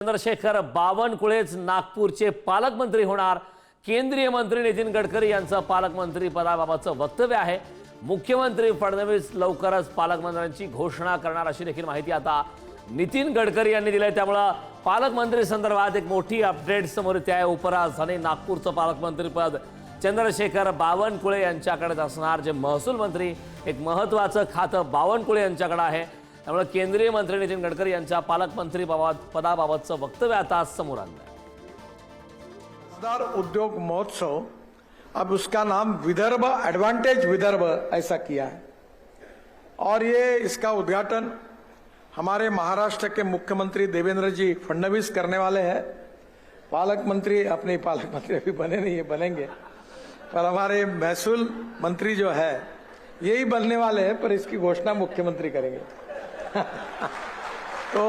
चंद्रशेखर बावनकुळेच नागपूरचे पालकमंत्री होणार। केंद्रीय मंत्री नितीन गडकरी यांचं पालकमंत्री पदाबाबतचं वक्तव्य आहे। मुख्यमंत्री फडणवीस लवकरच पालकमंत्र्यांची घोषणा करणार अशी देखील माहिती आता नितीन गडकरी यांनी दिली आहे। त्यामुळे पालकमंत्री संदर्भात एक मोठी अपडेट समोर येते आहे। उपराजधानी नागपूरचं पालकमंत्री पद चंद्रशेखर बावनकुळे यांच्याकडे असणार। जे महसूल मंत्री एक महत्त्वाचं खातं बावनकुळे यांच्याकडे आहे। त्यामुळे केंद्रीय मंत्री नितीन गडकरी यांच्या पालकमंत्री पदाबाबतचं वक्तव्य आता समोर आलं आहे। रोजगार उद्योग महोत्सव, अब उसका नाम विदर्भ एडवांटेज विदर्भ ऐसा किया है और ये इसका उद्घाटन हमारे महाराष्ट्र के मुख्यमंत्री देवेंद्र जी फडणवीस करने वाले हैं। पालक मंत्री अपने पालक मंत्री अभी बने नहीं है, बनेंगे, पर हमारे महसूल मंत्री जो है यही बनने वाले हैं, पर इसकी घोषणा मुख्यमंत्री करेंगे। तो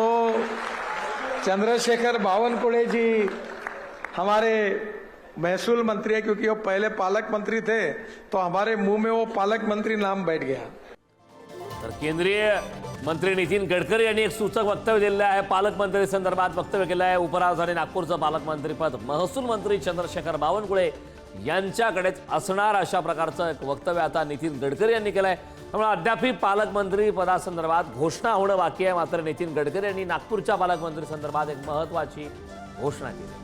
चंद्रशेखर बावनकुळे जी हमारे महसूल मंत्री है, क्योंकि वो पहले पालक मंत्री थे तो हमारे मुंह में वो पालक मंत्री नाम बैठ गया। तर केंद्रीय मंत्री नितीन गडकरी यांनी एक सूचक वक्तव्य दिलेलं आहे। पालकमंत्री संदर्भात वक्तव्य केलं आहे। उपराजधानी नागपूरचं पालकमंत्री पद महसूल मंत्री चंद्रशेखर बावनकुळे यांच्याकडेच असणार अशा प्रकारचं एक वक्तव्य आता नितीन गडकरी यांनी केलं आहे। त्यामुळे अद्यापही पालकमंत्री पदासंदर्भात घोषणा होणं बाकी आहे। मात्र नितीन गडकरी यांनी नागपूरच्या पालकमंत्री संदर्भात एक महत्त्वाची घोषणा केली।